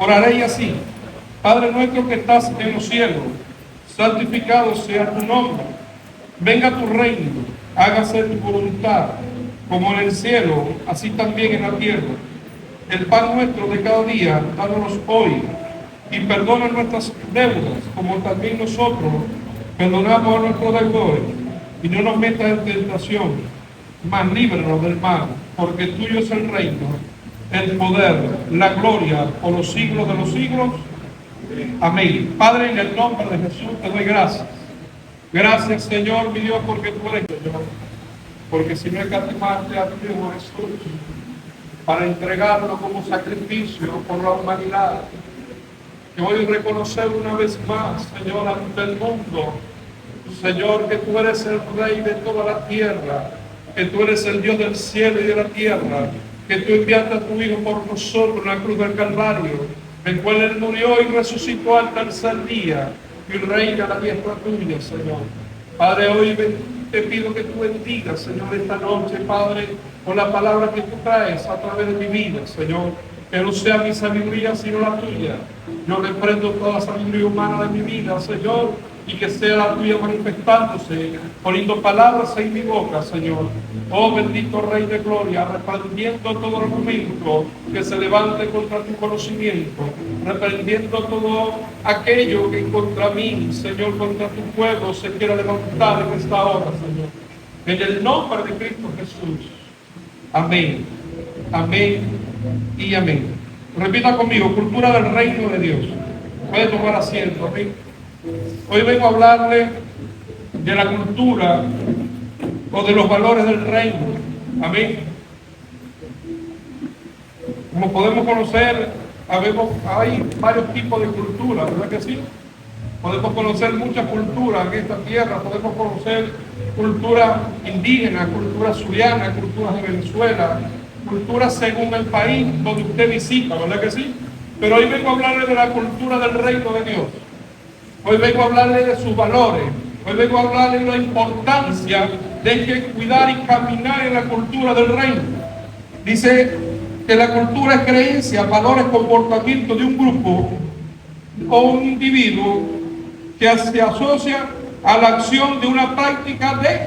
Oraré así: Padre nuestro que estás en los cielos, santificado sea tu nombre. Venga tu reino, hágase tu voluntad, como en el cielo, así también en la tierra. El pan nuestro de cada día, dános hoy, y perdona nuestras deudas, como también nosotros perdonamos a nuestros deudores. Y no nos metas en tentación, mas líbranos del mal, porque tuyo es el reino, el poder, la gloria, por los siglos de los siglos. Amén. Padre, en el nombre de Jesús te doy gracias. Gracias, Señor, mi Dios, porque tú eres Señor. Porque si no escatimaste a tu Hijo Jesús para entregarlo como sacrificio por la humanidad, que hoy reconocer una vez más, Señor, ante el mundo, Señor, que tú eres el Rey de toda la tierra, que tú eres el Dios del cielo y de la tierra, que tú enviaste a tu Hijo por nosotros en la cruz del Calvario, el cual Él murió y resucitó al tercer día, y reina a la diestra tuya, Señor. Padre, hoy te pido que tú bendigas, Señor, esta noche, Padre, con la palabra que tú traes a través de mi vida, Señor. Que no sea mi sabiduría, sino la tuya. Yo reprendo toda sabiduría humana de mi vida, Señor, y que sea la tuya manifestándose, poniendo palabras en mi boca, Señor. Oh bendito Rey de Gloria, reprendiendo todo argumento que se levante contra tu conocimiento, reprendiendo todo aquello que contra mí, Señor, contra tu pueblo se quiera levantar en esta hora, Señor. En el nombre de Cristo Jesús. Amén. Amén y amén. Repita conmigo: cultura del reino de Dios. Puede tomar asiento. Amén. Hoy vengo a hablarle de la cultura o de los valores del reino. Amén. Como podemos conocer, hay varios tipos de cultura, ¿verdad que sí? Podemos conocer muchas culturas en esta tierra. Podemos conocer cultura indígena, cultura zuliana, culturas de Venezuela, culturas según el país donde usted visita, ¿verdad que sí? Pero hoy vengo a hablarle de la cultura del reino de Dios. Hoy vengo a hablarle de sus valores. Hoy vengo a hablarle de la importancia de que cuidar y caminar en la cultura del reino. Dice que la cultura es creencia, valores, comportamiento de un grupo o un individuo que se asocia a la acción de una práctica de...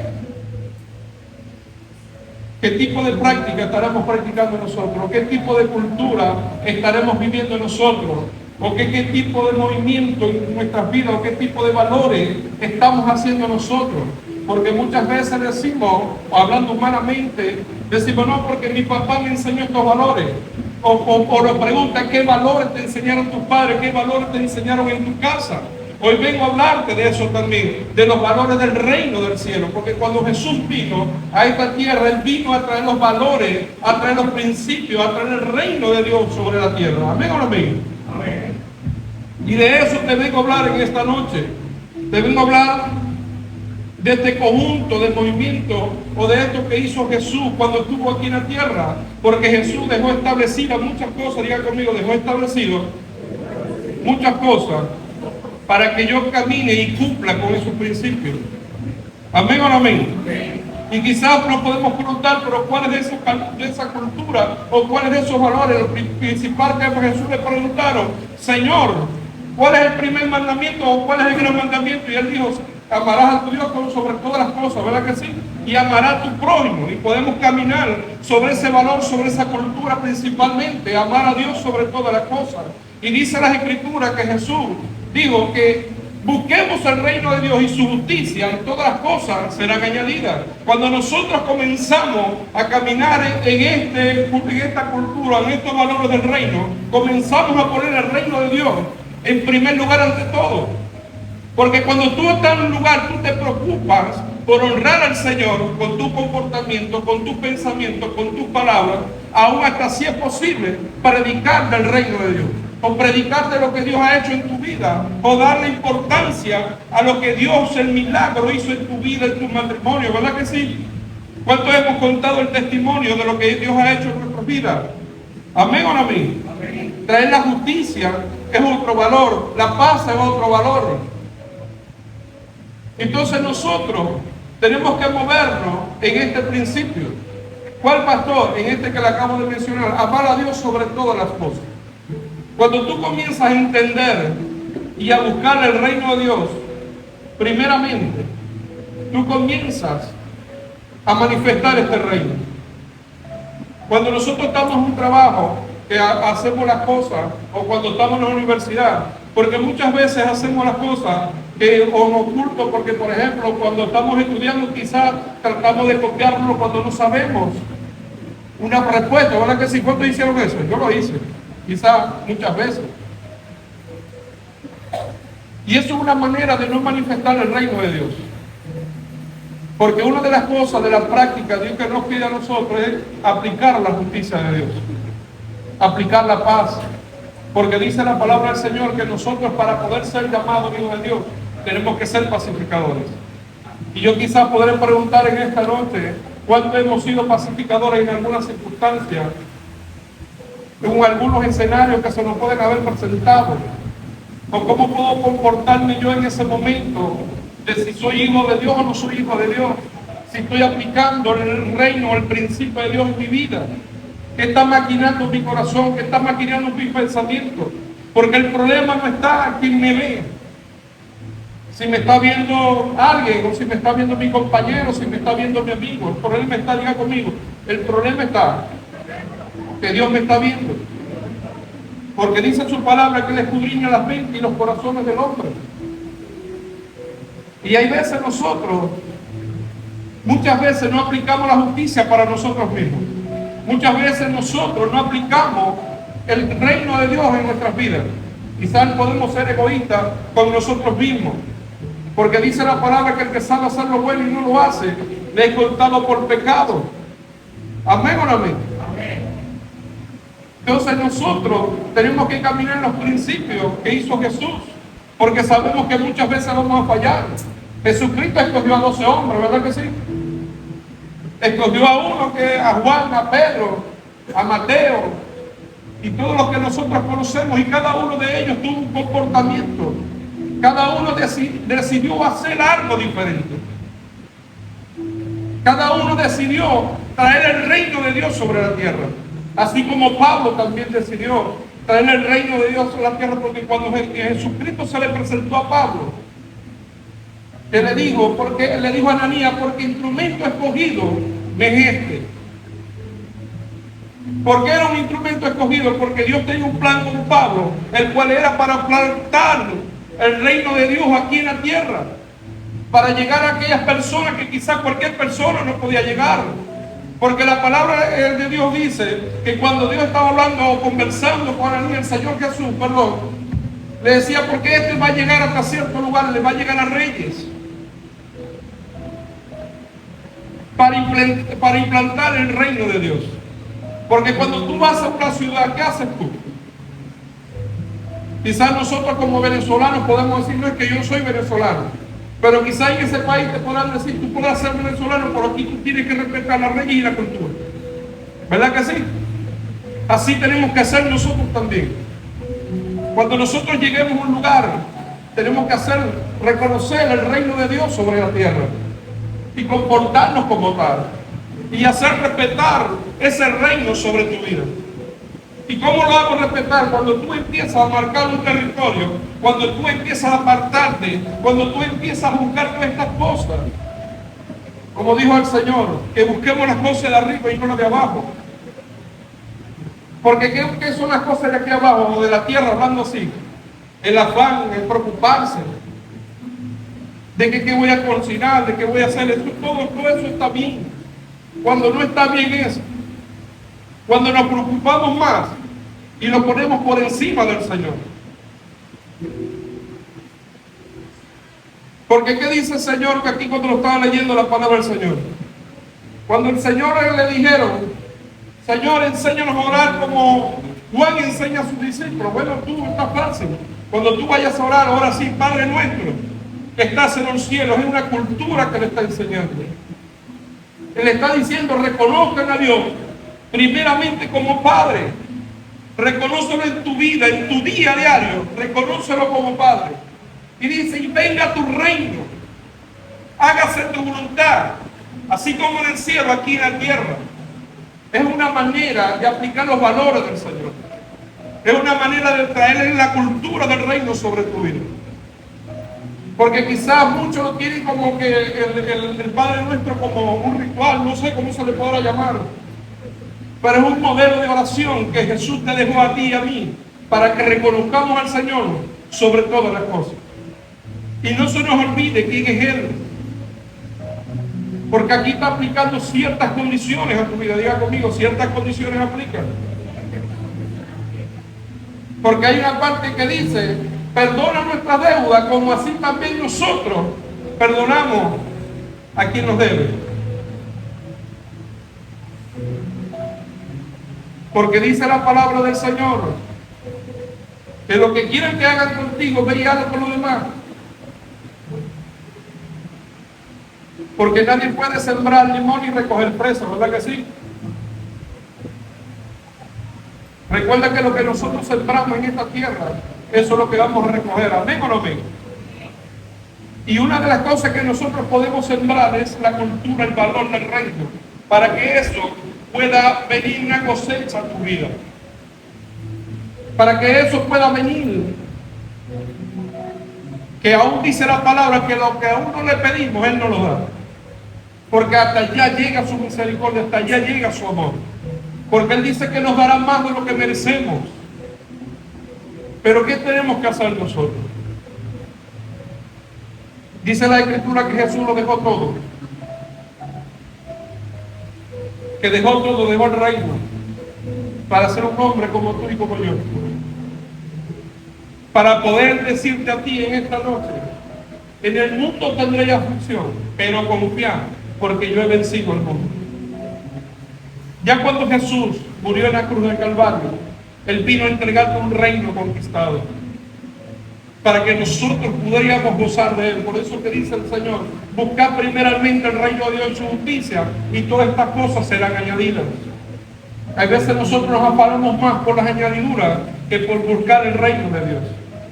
¿Qué tipo de práctica estaremos practicando nosotros? ¿Qué tipo de cultura estaremos viviendo nosotros? ¿O qué tipo de movimiento en nuestras vidas? ¿O qué tipo de valores estamos haciendo nosotros? Porque muchas veces decimos, o hablando humanamente, decimos: no, porque mi papá me enseñó estos valores. O nos pregunta: ¿qué valores te enseñaron tus padres? ¿Qué valores te enseñaron en tu casa? Hoy vengo a hablarte de eso también, de los valores del reino del cielo, porque cuando Jesús vino a esta tierra, Él vino a traer los valores, a traer los principios, a traer el reino de Dios sobre la tierra. ¿Amén o no amén? Amén. Y de eso te vengo a hablar en esta noche. Te vengo a hablar de este conjunto de movimientos o de esto que hizo Jesús cuando estuvo aquí en la tierra, porque Jesús dejó establecidas muchas cosas. Diga conmigo: dejó establecido muchas cosas para que yo camine y cumpla con esos principios. ¿Amén o no amén? Y quizás nos podemos preguntar: pero ¿cuál es de esa cultura o cuál es de esos valores? Lo principal que a Jesús le preguntaron: Señor, ¿cuál es el primer mandamiento o cuál es el gran mandamiento? Y Él dijo: amarás a tu Dios sobre todas las cosas, ¿verdad que sí? Y amarás a tu prójimo. Y podemos caminar sobre ese valor, sobre esa cultura principalmente, amar a Dios sobre todas las cosas. Y dice las Escrituras que Jesús digo que busquemos el reino de Dios y su justicia, y todas las cosas serán añadidas. Cuando nosotros comenzamos a caminar en esta cultura, en estos valores del reino, comenzamos a poner el reino de Dios en primer lugar ante todo. Porque cuando tú estás en un lugar, tú te preocupas por honrar al Señor con tu comportamiento, con tus pensamientos, con tus palabras, aún hasta si es posible, predicar del reino de Dios. O predicar de lo que Dios ha hecho en tu vida, o darle importancia a lo que Dios, el milagro, hizo en tu vida, en tu matrimonio, ¿verdad que sí? ¿Cuántos hemos contado el testimonio de lo que Dios ha hecho en nuestras vidas? ¿Amén o no amén? Amén. Traer la justicia es otro valor, la paz es otro valor. Entonces nosotros tenemos que movernos en este principio. ¿Cuál pastor? En este que le acabo de mencionar: amar a Dios sobre todas las cosas. Cuando tú comienzas a entender y a buscar el reino de Dios, primeramente, tú comienzas a manifestar este reino. Cuando nosotros estamos en un trabajo, que hacemos las cosas, o cuando estamos en la universidad, porque muchas veces hacemos las cosas que en oculto, porque por ejemplo, cuando estamos estudiando, quizás tratamos de copiarlo cuando no sabemos una respuesta, ¿verdad que sí? ¿Cuántos hicieron eso? Yo lo hice, quizás muchas veces. Y eso es una manera de no manifestar el reino de Dios. Porque una de las cosas de la práctica Dios que nos pide a nosotros es aplicar la justicia de Dios, aplicar la paz. Porque dice la palabra del Señor que nosotros, para poder ser llamados hijos de Dios, tenemos que ser pacificadores. Y yo quizás podré preguntar en esta noche, ¿cuánto hemos sido pacificadores en algunas circunstancias, en algunos escenarios que se nos pueden haber presentado? ¿O cómo puedo comportarme yo en ese momento de si soy hijo de Dios o no soy hijo de Dios? Si estoy aplicando el reino, el principio de Dios en mi vida. ¿Qué está maquinando mi corazón? ¿Qué está maquinando mis pensamientos? Porque el problema no está en quien me ve. Si me está viendo alguien, o si me está viendo mi compañero, si me está viendo mi amigo, el problema está, diga conmigo, el problema está que Dios me está viendo. Porque dice su palabra que Él escudriña las mentes y los corazones del hombre. Y hay veces nosotros, muchas veces no aplicamos la justicia para nosotros mismos. Muchas veces nosotros no aplicamos el reino de Dios en nuestras vidas. Quizás podemos ser egoístas con nosotros mismos. Porque dice la palabra que el que sabe hacer lo bueno y no lo hace, le es contado por pecado. ¿Amén o no amén? Entonces nosotros tenemos que caminar en los principios que hizo Jesús, porque sabemos que muchas veces vamos a fallar. Jesucristo escogió a 12 hombres, ¿verdad que sí? Escogió a uno, a Juan, a Pedro, a Mateo, y todos los que nosotros conocemos, y cada uno de ellos tuvo un comportamiento. Cada uno decidió hacer algo diferente. Cada uno decidió traer el reino de Dios sobre la tierra. Así como Pablo también decidió traer el reino de Dios sobre la tierra, porque cuando Jesucristo se le presentó a Pablo, que le dijo a Ananías, porque instrumento escogido me es este. ¿Por qué era un instrumento escogido? Porque Dios tenía un plan con Pablo, el cual era para plantar el reino de Dios aquí en la tierra, para llegar a aquellas personas que quizás cualquier persona no podía llegar. Porque la palabra de Dios dice que cuando Dios estaba hablando o conversando con el Señor Jesús, le decía, porque este va a llegar hasta cierto lugar, le va a llegar a reyes para implantar el reino de Dios. Porque cuando tú vas a una ciudad, ¿qué haces tú? Quizás nosotros como venezolanos podemos decir, no es que yo soy venezolano, pero quizás en ese país te podrán decir, tú podrás ser venezolano, pero aquí tú tienes que respetar la ley y la cultura. ¿Verdad que sí? Así tenemos que hacer nosotros también. Cuando nosotros lleguemos a un lugar, tenemos que reconocer el reino de Dios sobre la tierra y comportarnos como tal y hacer respetar ese reino sobre tu vida. ¿Y cómo lo hago respetar? Cuando tú empiezas a marcar un territorio, cuando tú empiezas a apartarte, cuando tú empiezas a buscar todas estas cosas. Como dijo el Señor, que busquemos las cosas de arriba y no las de abajo. Porque ¿qué son las cosas de aquí abajo o de la tierra, hablando así? El afán, el preocuparse de que qué voy a cocinar, de qué voy a hacer, todo eso está bien. Cuando no está bien eso, cuando nos preocupamos más y lo ponemos por encima del Señor. Porque ¿qué dice el Señor? Que aquí cuando lo estaba leyendo la palabra del Señor, cuando el Señor le dijeron, Señor, enséñanos a orar como Juan enseña a sus discípulos. Bueno, tú está fácil. Cuando tú vayas a orar, ahora sí, Padre nuestro, que estás en los cielos, es una cultura que le está enseñando. Él le está diciendo, reconozcan a Dios primeramente como Padre. Reconócelo en tu vida, en tu día diario, reconócelo como Padre. Y dice, y venga tu reino, hágase tu voluntad, así como en el cielo, aquí en la tierra. Es una manera de aplicar los valores del Señor. Es una manera de traerle la cultura del reino sobre tu vida. Porque quizás muchos lo tienen como que el Padre Nuestro como un ritual, no sé cómo se le podrá llamar. Pero es un modelo de oración que Jesús te dejó a ti y a mí para que reconozcamos al Señor sobre todas las cosas. Y no se nos olvide quién es Él. Porque aquí está aplicando ciertas condiciones a tu vida. Diga conmigo, ciertas condiciones aplican. Porque hay una parte que dice, perdona nuestra deuda como así también nosotros perdonamos a quien nos debe. Porque dice la palabra del Señor que lo que quieran que hagan contigo, ve y hazlo con los demás. Porque nadie puede sembrar limón y recoger fresa, ¿verdad que sí? Recuerda que lo que nosotros sembramos en esta tierra, eso es lo que vamos a recoger. ¿Amén o no amén? Y una de las cosas que nosotros podemos sembrar es la cultura, el valor del reino, para que eso pueda venir una cosecha a tu vida. Para que eso pueda venir. Que aún dice la palabra que lo que a uno le pedimos, Él nos lo da. Porque hasta allá llega su misericordia, hasta allá llega su amor. Porque Él dice que nos dará más de lo que merecemos. Pero ¿qué tenemos que hacer nosotros? Dice la Escritura que Jesús lo dejó todo. Que dejó todo, dejó el reino para ser un hombre como tú y como yo. Para poder decirte a ti en esta noche, en el mundo tendréis aflicción, pero confía, porque yo he vencido al mundo. Ya cuando Jesús murió en la cruz del Calvario, Él vino a entregarte un reino conquistado, para que nosotros pudiéramos gozar de Él. Por eso que dice el Señor, buscad primeramente el reino de Dios y su justicia, y todas estas cosas serán añadidas. Hay veces nosotros nos afanamos más por las añadiduras que por buscar el reino de Dios,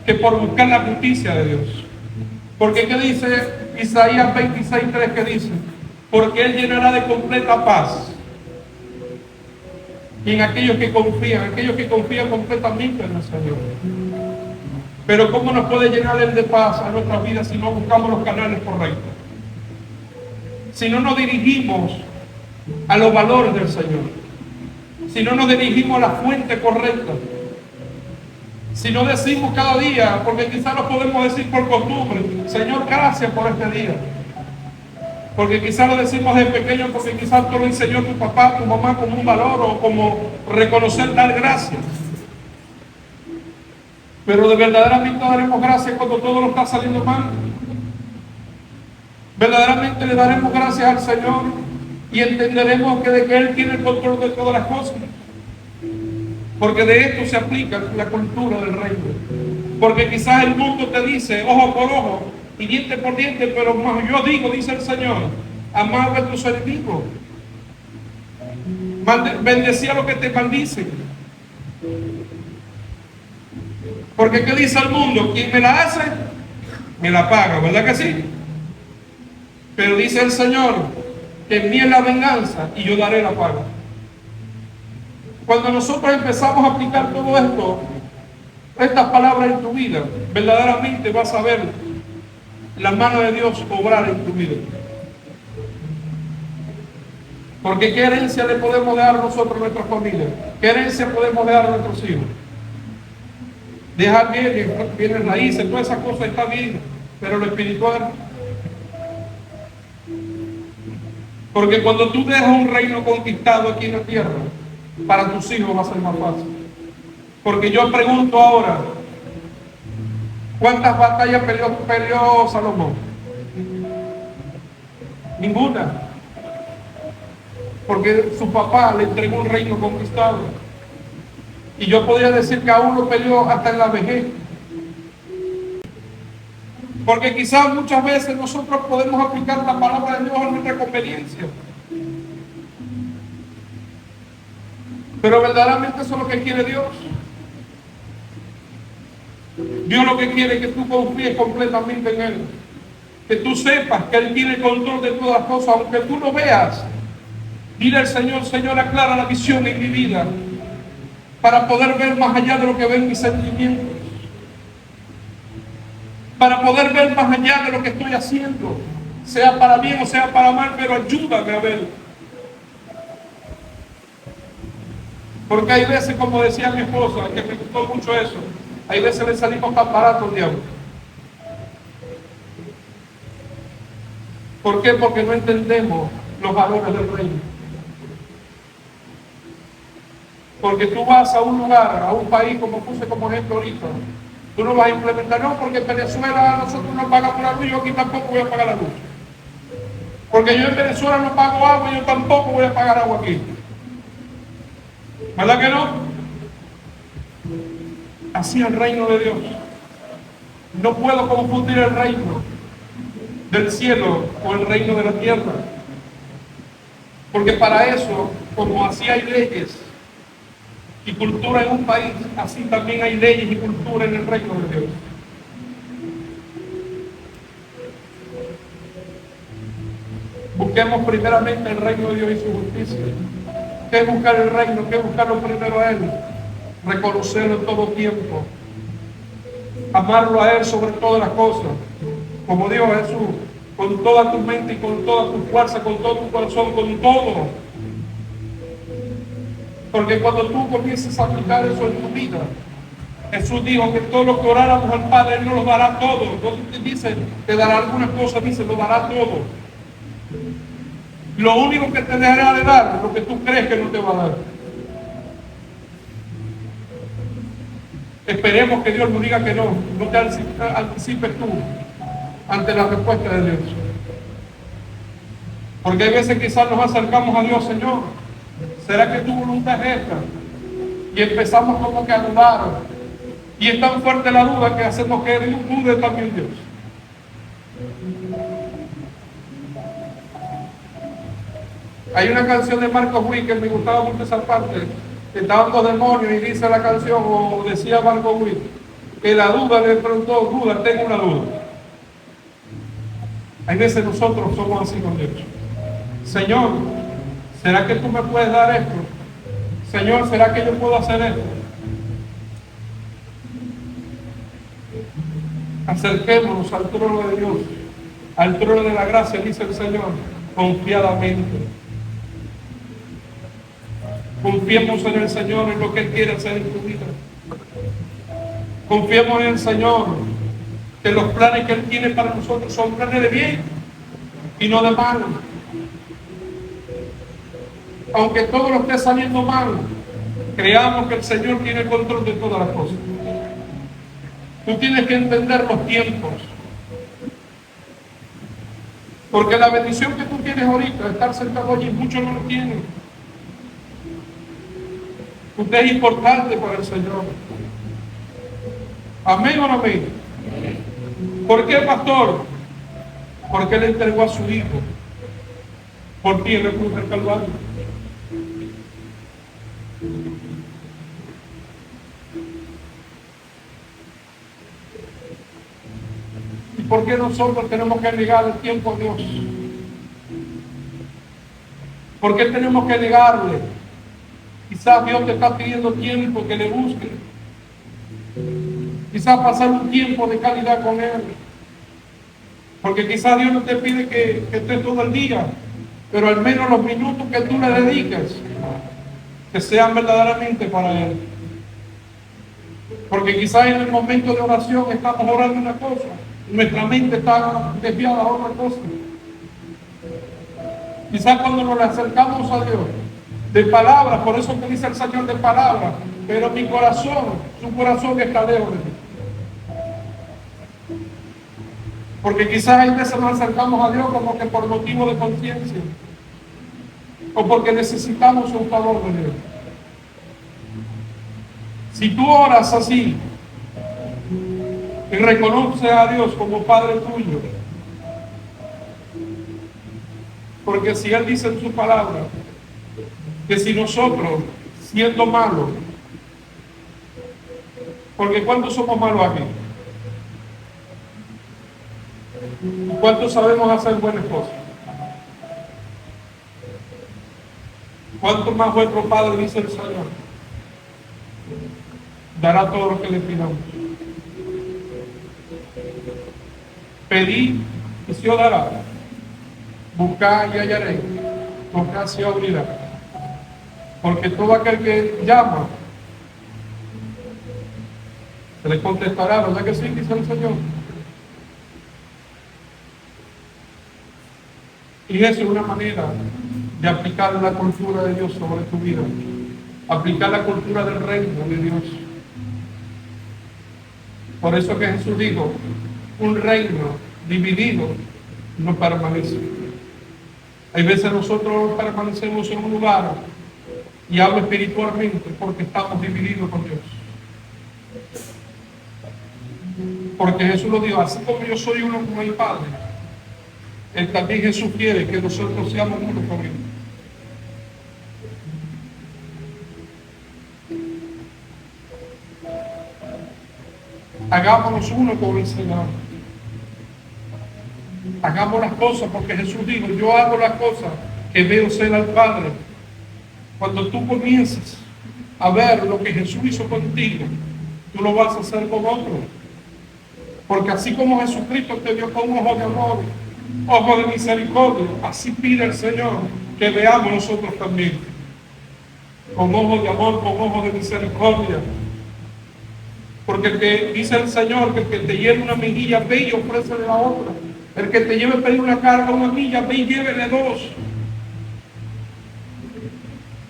que por buscar la justicia de Dios. Porque ¿qué dice Isaías 26:3? ¿Qué dice? Porque Él llenará de completa paz. Y en aquellos que confían completamente en el Señor. Pero ¿cómo nos puede llenar Él de paz a nuestras vidas si no buscamos los canales correctos? Si no nos dirigimos a los valores del Señor. Si no nos dirigimos a la fuente correcta. Si no decimos cada día, porque quizás lo podemos decir por costumbre, Señor, gracias por este día. Porque quizás lo decimos de pequeño, porque quizás te lo enseñó tu papá, tu mamá como un valor o como reconocer, dar gracias. Pero de verdaderamente daremos gracias cuando todo lo está saliendo mal. Verdaderamente le daremos gracias al Señor y entenderemos que de que Él tiene el control de todas las cosas. Porque de esto se aplica la cultura del reino. Porque quizás el mundo te dice ojo por ojo y diente por diente, pero más yo digo, dice el Señor, amad a tus enemigos, bendecía a los que te maldicen. Porque ¿qué dice el mundo? Quien me la hace, me la paga, ¿verdad que sí? Pero dice el Señor que en mí es la venganza y yo daré la paga. Cuando nosotros empezamos a aplicar todo esto, estas palabras en tu vida, verdaderamente vas a ver la mano de Dios obrar en tu vida. Porque ¿qué herencia le podemos dar nosotros a nuestra familia? ¿Qué herencia podemos dar a nuestros hijos? Dejar bienes raíces, todas esas cosas está bien, pero lo espiritual. Porque cuando tú dejas un reino conquistado aquí en la tierra, para tus hijos va a ser más fácil. Porque yo pregunto ahora, ¿cuántas batallas peleó Salomón? Ninguna. Porque su papá le entregó un reino conquistado. Y yo podría decir que aún lo peleó hasta en la vejez. Porque quizás muchas veces nosotros podemos aplicar la palabra de Dios a nuestra conveniencia. Pero verdaderamente eso es lo que quiere Dios. Dios lo que quiere es que tú confíes completamente en Él. Que tú sepas que Él tiene el control de todas las cosas, aunque tú no veas. Dile al Señor, Señor, aclara la visión en mi vida. para poder ver más allá de lo que ven mis sentimientos, para poder ver más allá de lo que estoy haciendo, sea para bien o sea para mal, pero ayúdame a ver. Porque hay veces, como decía mi esposa, que me gustó mucho eso, hay veces le salimos tan baratos al diablo. ¿Por qué? Porque no entendemos los valores del reino. Porque tú vas a un lugar, a un país, como puse como ejemplo ahorita, tú no vas a implementar, no, porque en Venezuela nosotros no pagamos la luz, yo aquí tampoco voy a pagar la luz. Porque yo en Venezuela no pago agua, yo tampoco voy a pagar agua aquí. ¿Verdad que no? Así es el reino de Dios. No puedo confundir el reino del cielo o el reino de la tierra. Porque para eso, como así hay leyes y cultura en un país, así también hay leyes y cultura en el reino de Dios. Busquemos primeramente el reino de Dios y su justicia. ¿Qué es buscar el reino? ¿Qué es buscarlo primero a Él? Reconocerlo en todo tiempo. Amarlo a Él sobre todas las cosas. Como dijo Jesús, con toda tu mente y con toda tu fuerza, con todo tu corazón, con todo. Porque cuando tú comiences a aplicar eso en tu vida, Jesús dijo que todo lo que oráramos al Padre, Él nos lo dará todo. Entonces te dice, te dará algunas cosas, dice, lo dará todo. Lo único que te dejará de dar es lo que tú crees que no te va a dar. Esperemos que Dios nos diga que no te anticipes tú ante la respuesta de Dios. Porque hay veces quizás nos acercamos a Dios, Señor, ¿será que tu voluntad es esta? Y empezamos como que a dudar. Y es tan fuerte la duda que hacemos que dude también Dios. Hay una canción de Marcos Witt que me gustaba mucho esa parte, que estaban dos demonios y dice la canción, o decía Marcos Witt, que la duda le preguntó, duda, tengo una duda. Hay veces nosotros somos así con Dios. Señor, ¿será que tú me puedes dar esto? Señor, ¿será que yo puedo hacer esto? Acerquémonos al trono de Dios, al trono de la gracia, dice el Señor, confiadamente. Confiemos en el Señor, en lo que Él quiere hacer en tu vida. Confiemos en el Señor, que los planes que Él tiene para nosotros son planes de bien y no de mal. Aunque todo lo esté saliendo mal, creamos que el Señor tiene el control de todas las cosas. Tú tienes que entender los tiempos. Porque la bendición que tú tienes ahorita, de estar sentado allí, muchos no lo tienen. Usted es importante para el Señor. Amén o no amén. ¿Por qué, pastor? Porque Él entregó a su Hijo por ti en la cruz del Calvario. ¿Y por qué nosotros tenemos que negar el tiempo a Dios? ¿Por qué tenemos que negarle? Quizás Dios te está pidiendo tiempo que le busques. Quizás pasar un tiempo de calidad con Él. Porque quizás Dios no te pide que estés todo el día, pero al menos los minutos que tú le dediques, que sean verdaderamente para Él. Porque quizás en el momento de oración estamos orando una cosa, y nuestra mente está desviada a otra cosa. Quizás cuando nos acercamos a Dios, de palabras, por eso que dice el Señor de palabras, pero mi corazón, su corazón está lejos de mí. Porque quizás hay veces nos acercamos a Dios como que por motivo de conciencia, o porque necesitamos un favor de Dios. Si tú oras así y reconoces a Dios como Padre tuyo, porque si Él dice en su palabra que si nosotros, siendo malos, porque ¿cuántos somos malos aquí? ¿Cuántos sabemos hacer buenas cosas? ¿Cuánto más vuestro Padre, dice el Señor? dará todo lo que le pidamos. Pedid y se os dará. Buscad y hallaréis. Tocad y se os abrirá. Porque todo aquel que llama, se le contestará, ¿verdad que sí? Dice el Señor. Y eso es una manera de aplicar la cultura de Dios sobre tu vida. Aplicar la cultura del reino de Dios. Por eso que Jesús dijo, un reino dividido no permanece. Hay veces nosotros permanecemos en un lugar, y hablo espiritualmente, porque estamos divididos con Dios. Porque Jesús lo dijo, así como yo soy uno con el Padre, también Jesús quiere que nosotros seamos uno con Él. Hagámonos uno con el Señor. Hagamos las cosas porque Jesús dijo, yo hago las cosas que veo ser al Padre. Cuando tú comiences a ver lo que Jesús hizo contigo, tú lo vas a hacer con otro. Porque así como Jesucristo te dio con un ojo de amor, ojo de misericordia, así pide el Señor que veamos nosotros también. Con ojo de amor, con ojo de misericordia. Porque el que dice el Señor que el que te lleve una mejilla, ve y ofrécele la otra. El que te lleve a pedir una carga, una milla, ve y llévele dos.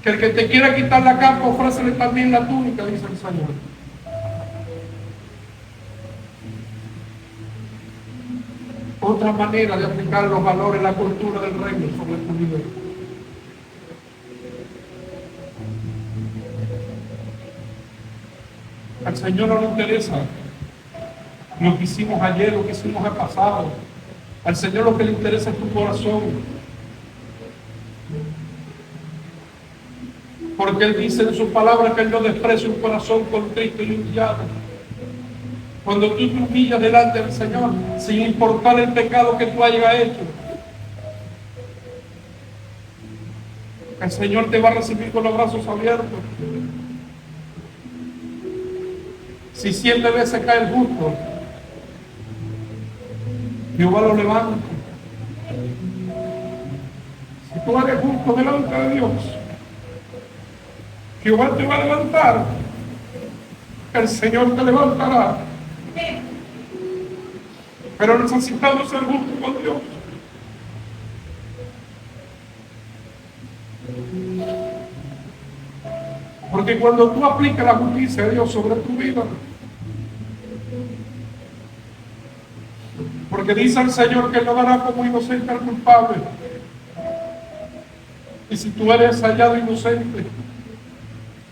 Que el que te quiera quitar la capa, ofrécele también la túnica, dice el Señor. Otra manera de aplicar los valores, la cultura del reino sobre tu vida. Al Señor no le interesa lo que hicimos ayer, lo que hicimos el pasado. Al Señor lo que le interesa es tu corazón. Porque Él dice en su palabra que Él no desprecia un corazón contrito y humillado. Cuando tú te humillas delante del Señor, sin importar el pecado que tú hayas hecho, el Señor te va a recibir con los brazos abiertos. Si 7 veces cae el justo, Jehová lo levanta. Si tú eres justo delante de Dios, Jehová te va a levantar. El Señor te levantará. Pero necesitamos ser justos con Dios. Porque cuando tú aplicas la justicia de Dios sobre tu vida, porque dice el Señor que Él no dará como inocente al culpable. Y si tú eres hallado inocente,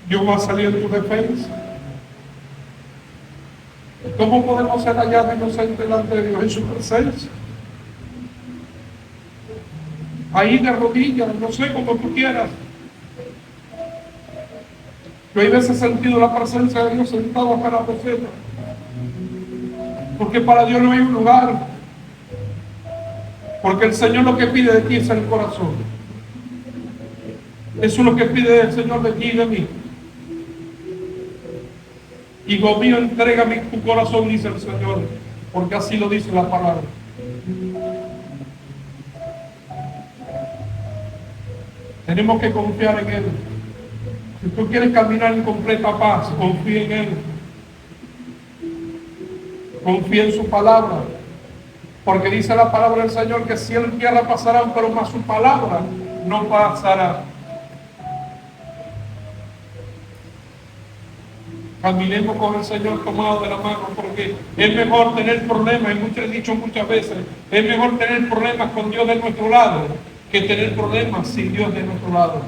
Dios va a salir en tu defensa. ¿Cómo podemos ser hallados inocentes delante de Dios? En su presencia. Ahí de rodillas, no sé, como tú quieras. Yo hay veces he sentido la presencia de Dios sentado acá en la boceta. Porque para Dios no hay un lugar. Porque el Señor lo que pide de ti es el corazón. Eso es lo que pide el Señor de ti y de mí. Hijo mío, entrégame tu corazón, dice el Señor, porque así lo dice la palabra. Tenemos que confiar en Él. Si tú quieres caminar en completa paz, confía en Él. Confía en su palabra. Porque dice la palabra del Señor que cielo y tierra pasarán, pero más su palabra no pasará. Caminemos con el Señor tomado de la mano, porque es mejor tener problemas, y muchos he dicho muchas veces, es mejor tener problemas con Dios de nuestro lado que tener problemas sin Dios de nuestro lado.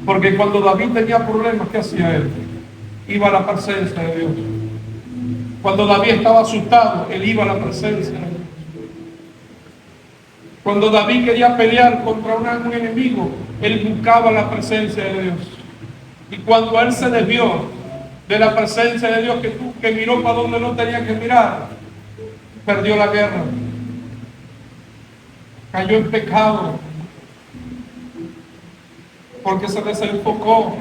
Porque cuando David tenía problemas, ¿qué hacía él? Iba a la presencia de Dios. Cuando David estaba asustado, él iba a la presencia de Dios. Cuando David quería pelear contra un enemigo, él buscaba la presencia de Dios. Y cuando él se desvió de la presencia de Dios, que miró para donde no tenía que mirar, perdió la guerra. Cayó en pecado. Porque se desenfocó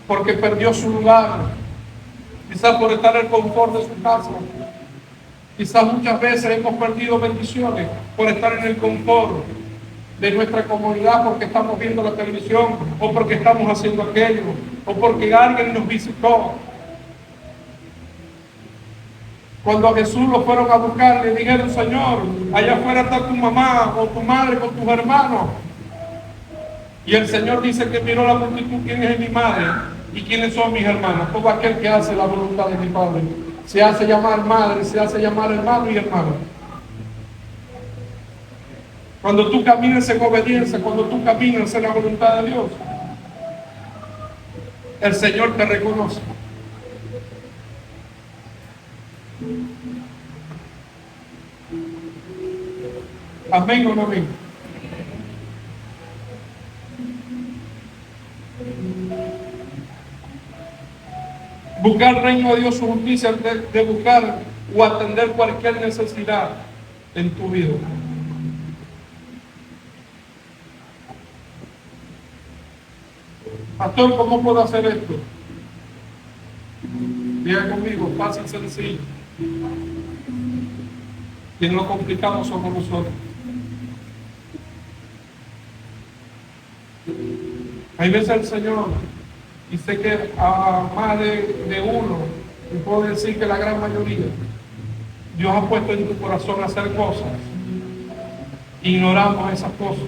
porque perdió su lugar, quizás por estar en el confort de su casa. Quizás muchas veces hemos perdido bendiciones por estar en el confort de nuestra comunidad, porque estamos viendo la televisión, o porque estamos haciendo aquello, o porque alguien nos visitó. Cuando a Jesús lo fueron a buscar, le dijeron: Señor, allá afuera está tu mamá o tu madre con tus hermanos. Y el Señor dice que miró la multitud: ¿quién es mi madre y quiénes son mis hermanos? Todo aquel que hace la voluntad de mi Padre se hace llamar madre, se hace llamar hermano y hermano. Cuando tú caminas en obediencia, cuando tú caminas en la voluntad de Dios, el Señor te reconoce. Amén o no amén. Buscar el reino de Dios, su justicia, de buscar o atender cualquier necesidad en tu vida. Pastor, ¿cómo puedo hacer esto? Diga conmigo: fácil, sencillo. Quien lo complicamos somos nosotros. Hay veces el Señor, y sé que a más de uno, y puedo decir que la gran mayoría, Dios ha puesto en tu corazón hacer cosas. Ignoramos esas cosas.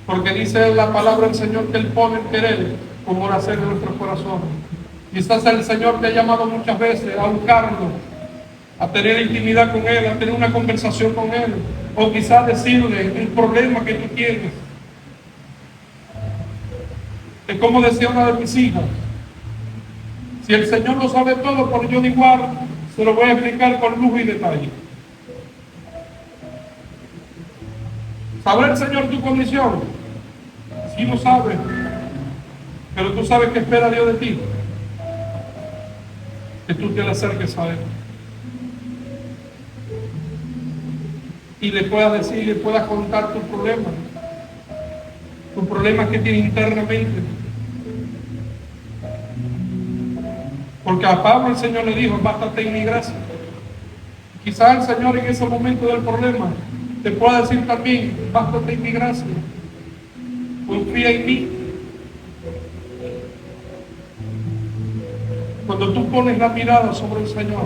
Porque dice la palabra del Señor que Él pone el querer como el hacer en nuestros corazones. Quizás el Señor te ha llamado muchas veces a buscarlo, a tener intimidad con Él, a tener una conversación con Él, o quizás decirle el problema que tú tienes. Es como decía una de mis hijas: si el Señor lo sabe todo, por yo de igual se lo voy a explicar con lujo y detalle. ¿Sabrá el Señor tu condición? Sí lo sabe, pero tú sabes que espera Dios de ti, que tú te le acerques a Él y le puedas decir, le puedas contar tus problemas que tienes internamente. Porque a Pablo el Señor le dijo: bástate en mi gracia. Quizás el Señor en ese momento del problema te pueda decir también: bástate en mi gracia, confía en mí. Cuando tú pones la mirada sobre el Señor,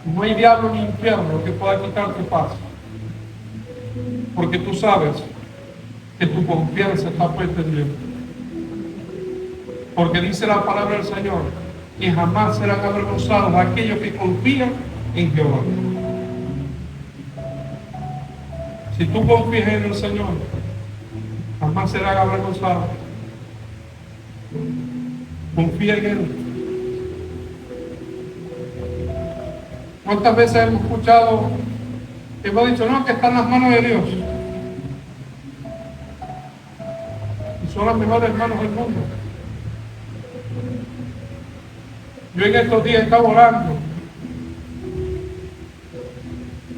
no hay diablo ni infierno que pueda quitarte paz, porque tú sabes que tu confianza está puesta en Dios. Porque dice la palabra del Señor que jamás serán avergonzados aquellos que confían en Jehová. Si tú confías en el Señor, jamás serán avergonzados. Confía en Él. ¿Cuántas veces hemos escuchado, hemos dicho: no, que está en las manos de Dios? Y son las mejores manos del mundo. Yo en estos días estaba orando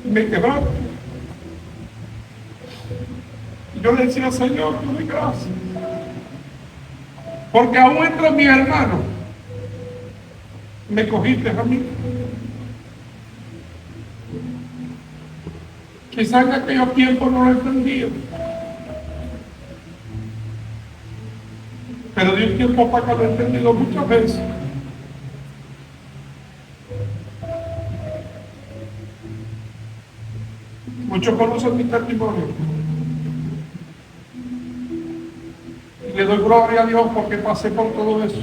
y me quebré. Y yo le decía: Señor, tú me gracias, porque aún entre mis hermanos me cogiste a mí. Quizás en aquellos tiempos no lo entendía, pero de un tiempo para acá lo he entendido muchas veces. Muchos conocen mi testimonio. Y le doy gloria a Dios porque pasé por todo eso.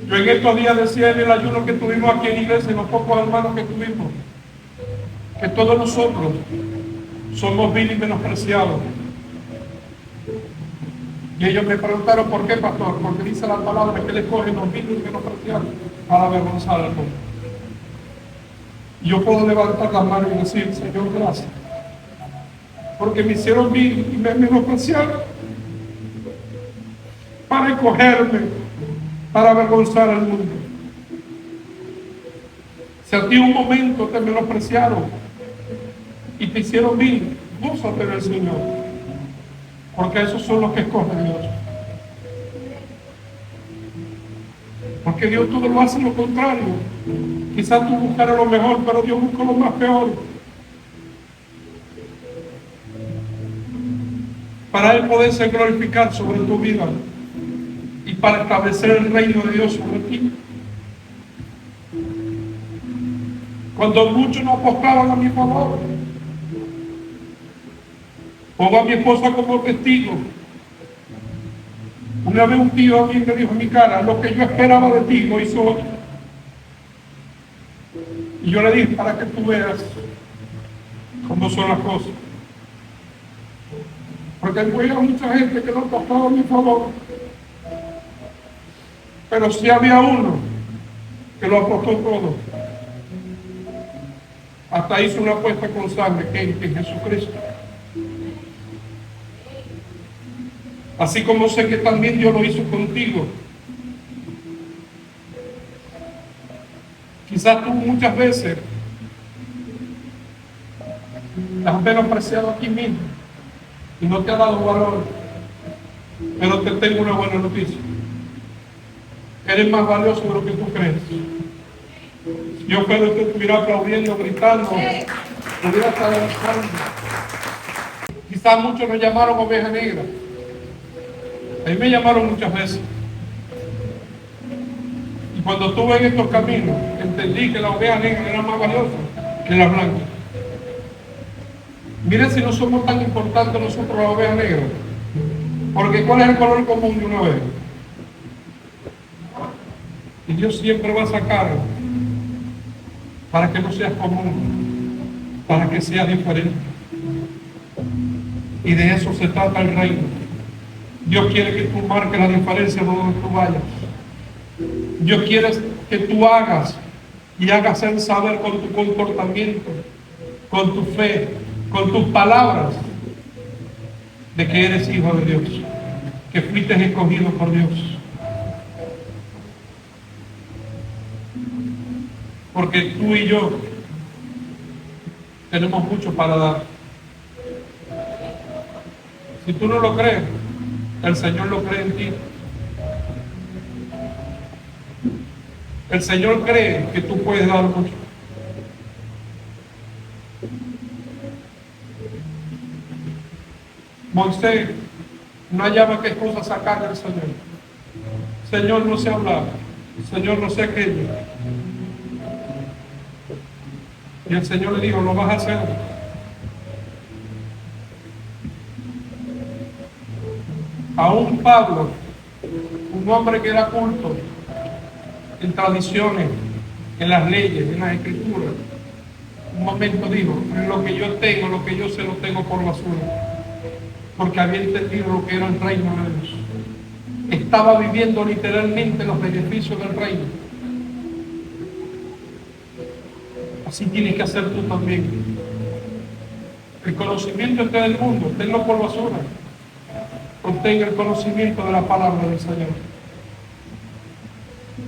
Yo en estos días decía en el ayuno que tuvimos aquí en la iglesia, en los pocos hermanos que tuvimos, que todos nosotros somos viles y menospreciados. Y ellos me preguntaron: ¿por qué, pastor? Porque dice la palabra que Él escoge los viles y menospreciados para avergonzar al mundo. Y yo puedo levantar las manos y decir: Señor, gracias, porque me hicieron vil y me menospreciaron para escogerme, para avergonzar al mundo. Si a ti un momento te menospreciaron y te hicieron vil, gózate del Señor. Porque esos son los que escoge Dios. Porque Dios todo lo hace lo contrario. Quizás tú buscarás lo mejor, pero Dios busca lo más peor. Para Él poderse glorificar sobre tu vida y para establecer el reino de Dios sobre ti. Cuando muchos no apostaban a mi favor, pongo a mi esposa como testigo. Una vez un tío a mí me dijo en mi cara: lo que yo esperaba de ti lo hizo otro. Y yo le dije: para que tú veas cómo son las cosas. Porque había mucha gente que no apostaba a mi favor, pero sí había uno que lo apostó todo. Hasta hizo una apuesta con sangre, que en Jesucristo. Así como sé que también Dios lo hizo contigo. Quizás tú muchas veces te has menospreciado aquí mismo y no te ha dado valor. Pero te tengo una buena noticia. Eres más valioso de lo que tú crees. Yo espero que estuviera aplaudiendo, gritando, estuviera danzando. Quizás muchos nos llamaron oveja negra. A mí me llamaron muchas veces. Y cuando estuve en estos caminos, entendí que la oveja negra era más valiosa que la blanca. Miren si no somos tan importantes nosotros la oveja negra. Porque ¿cuál es el color común de una oveja? Y Dios siempre va a sacarlo para que no seas común, para que seas diferente. Y de eso se trata el reino. Dios quiere que tú marques la diferencia donde tú vayas. Dios quiere que tú hagas y hagas el saber con tu comportamiento, con tu fe, con tus palabras, de que eres hijo de Dios, que fuiste escogido por Dios. Porque tú y yo tenemos mucho para dar. Si tú no lo crees, el Señor lo cree en ti. El Señor cree que tú puedes dar mucho. Moisés no hallaba qué cosa sacar del Señor. Señor, no sé hablar. Señor, no sé aquello. Y el Señor le dijo: lo vas a hacer. Aún Pablo, un hombre que era culto en tradiciones, en las leyes, en las escrituras, un momento dijo: lo que yo tengo, lo que yo sé, lo tengo por basura. Porque había entendido lo que era el reino de Dios. Estaba viviendo literalmente los beneficios del reino. Así tienes que hacer tú también. El conocimiento entre el mundo, tenlo por basura. Obtenga el conocimiento de la palabra del Señor.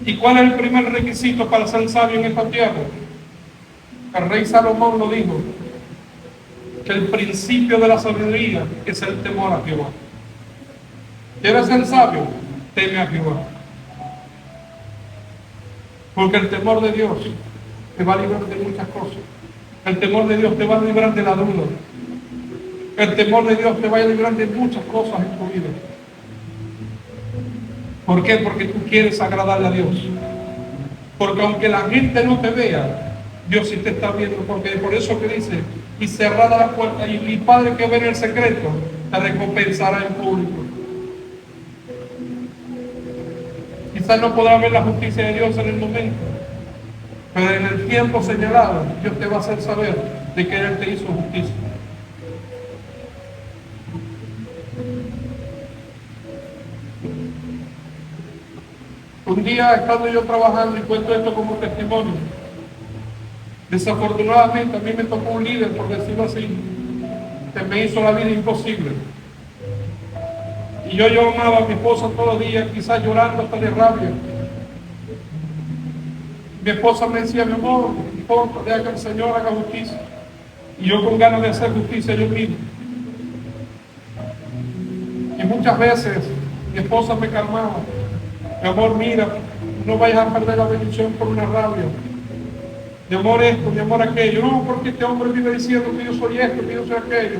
¿Y cuál es el primer requisito para ser sabio en esta tierra? El rey Salomón lo dijo, que el principio de la sabiduría es el temor a Jehová. ¿Quieres ser sabio? Teme a Jehová. Porque el temor de Dios te va a librar de muchas cosas. El temor de Dios te va a librar de la duda. El temor de Dios te va a librar de muchas cosas en tu vida. ¿Por qué? Porque tú quieres agradarle a Dios. Porque aunque la gente no te vea, Dios sí te está viendo. Porque por eso que dice: y cerrada la puerta, y mi Padre que ve en el secreto te recompensará en público. Quizás no podrás ver la justicia de Dios en el momento, pero en el tiempo señalado Dios te va a hacer saber de que Él te hizo justicia. Un día, estando yo trabajando, y cuento esto como testimonio, desafortunadamente a mí me tocó un líder, por decirlo así, que me hizo la vida imposible. Y yo llamaba a mi esposa todos los días, quizás llorando hasta de rabia. Mi esposa me decía: mi amor, no importa, deja que el Señor haga justicia. Y yo con ganas de hacer justicia yo mismo. Y muchas veces mi esposa me calmaba. Mi amor, mira, no vayas a perder la bendición por una rabia. Mi amor esto, mi amor aquello. No, porque este hombre vive diciendo que yo soy esto, que yo soy aquello.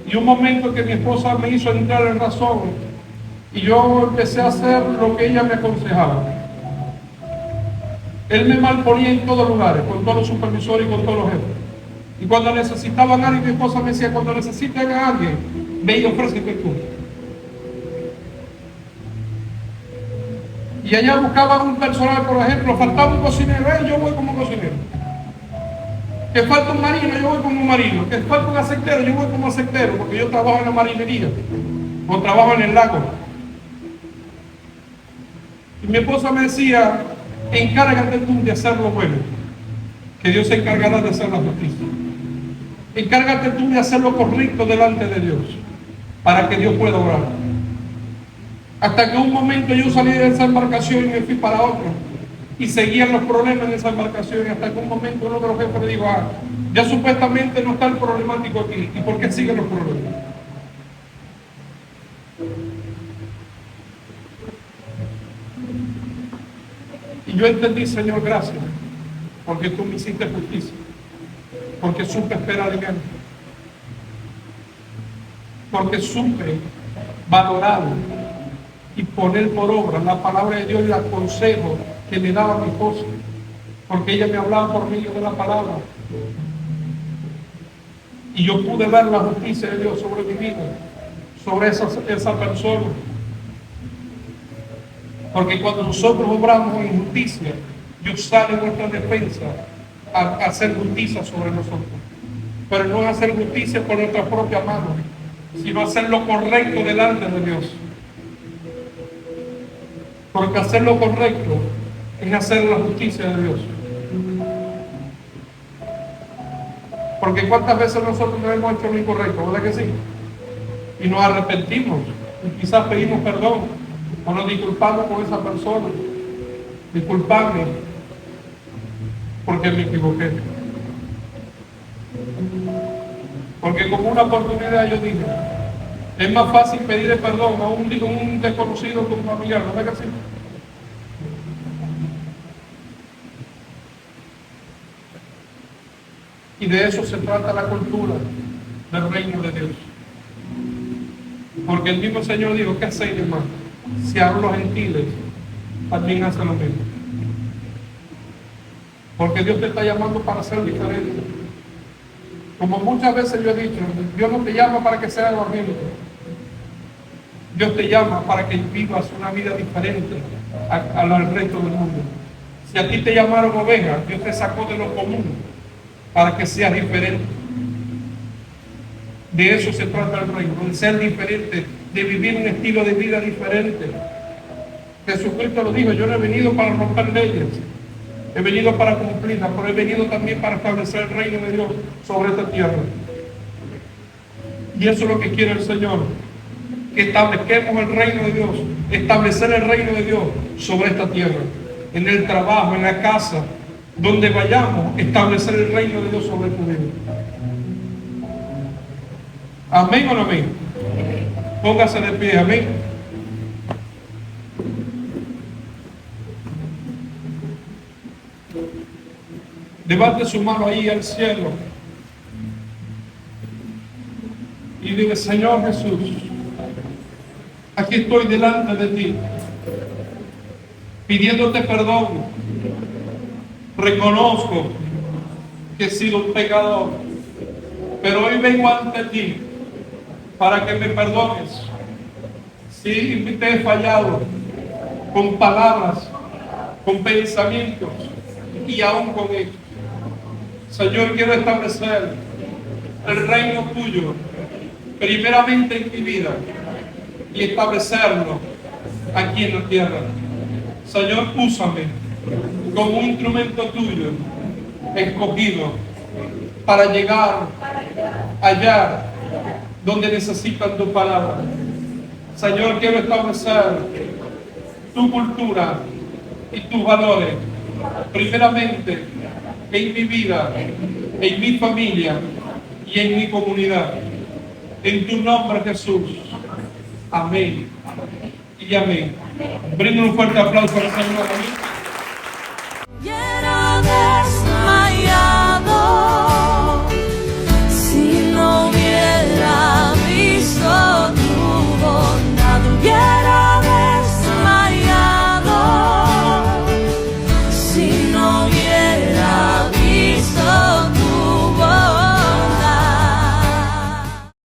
Y un momento que mi esposa me hizo entrar en razón y yo empecé a hacer lo que ella me aconsejaba. Él me malponía en todos lugares, con todos los supervisores y con todos los jefes. Y cuando necesitaban a alguien, mi esposa me decía, cuando necesiten a alguien, ve y ofrécete tú. Y allá buscaban un personal, por ejemplo, faltaba un cocinero, yo voy como cocinero. Que falta un marino, yo voy como marino. Que falta un aceitero, yo voy como aceitero, porque yo trabajo en la marinería o trabajo en el lago. Y mi esposa me decía, encárgate tú de hacer lo bueno, que Dios se encargará de hacer la justicia. Encárgate tú de hacer lo correcto delante de Dios, para que Dios pueda obrar. Hasta que un momento yo salí de esa embarcación y me fui para otra, y seguían los problemas en esa embarcación, y hasta que un momento uno de los jefes me dijo, ya supuestamente no está el problemático aquí, ¿y por qué siguen los problemas? Y yo entendí, Señor, gracias, porque tú me hiciste justicia, porque supe esperar bien, porque supe valorar y poner por obra la palabra de Dios y el consejo que me daba mi esposa, porque ella me hablaba por medio de la palabra. Y yo pude ver la justicia de Dios sobre mi vida, sobre esa persona. Porque cuando nosotros obramos en justicia, Dios sale en nuestra defensa a hacer justicia sobre nosotros. Pero no hacer justicia por nuestra propia mano, sino hacer lo correcto delante de Dios. Porque hacer lo correcto es hacer la justicia de Dios. Porque cuántas veces nosotros no hemos hecho lo incorrecto, ¿verdad que sí? Y nos arrepentimos, y quizás pedimos perdón, o nos disculpamos con esa persona. Disculpadme, porque me equivoqué. Porque como una oportunidad yo dije, es más fácil pedirle perdón a un desconocido que un familiar, ¿verdad que sí? Y de eso se trata la cultura del reino de Dios. Porque el mismo Señor dijo, ¿qué hacéis, hermano? Si aún los gentiles también hacen lo mismo. Porque Dios te está llamando para ser diferente. Como muchas veces yo he dicho, Dios no te llama para que seas evangélico. Dios te llama para que vivas una vida diferente al resto del mundo. Si a ti te llamaron oveja, Dios te sacó de lo común para que seas diferente. De eso se trata el reino, de ser diferente, de vivir un estilo de vida diferente. Jesucristo lo dijo, yo no he venido para romper leyes, he venido para cumplirlas, pero he venido también para establecer el reino de Dios sobre esta tierra. Y eso es lo que quiere el Señor, que establezcamos el reino de Dios, establecer el reino de Dios sobre esta tierra, en el trabajo, en la casa, donde vayamos, establecer el reino de Dios sobre tu vida. Amén o no amén. Póngase de pie, amén. Levante su mano ahí al cielo y dile, Señor Jesús, aquí estoy delante de ti, pidiéndote perdón. Reconozco que he sido un pecador, pero hoy vengo ante ti para que me perdones. Si te he fallado con palabras, con pensamientos y aún con hechos. Señor, quiero establecer el reino tuyo primeramente en mi vida y establecerlo aquí en la tierra. Señor, úsame como un instrumento tuyo escogido para llegar allá donde necesitan tu palabra. Señor, quiero establecer tu cultura y tus valores primeramente en mi vida, en mi familia y en mi comunidad. En tu nombre, Jesús. Amén. Y amén. Brinden un fuerte aplauso al Señor. Amén.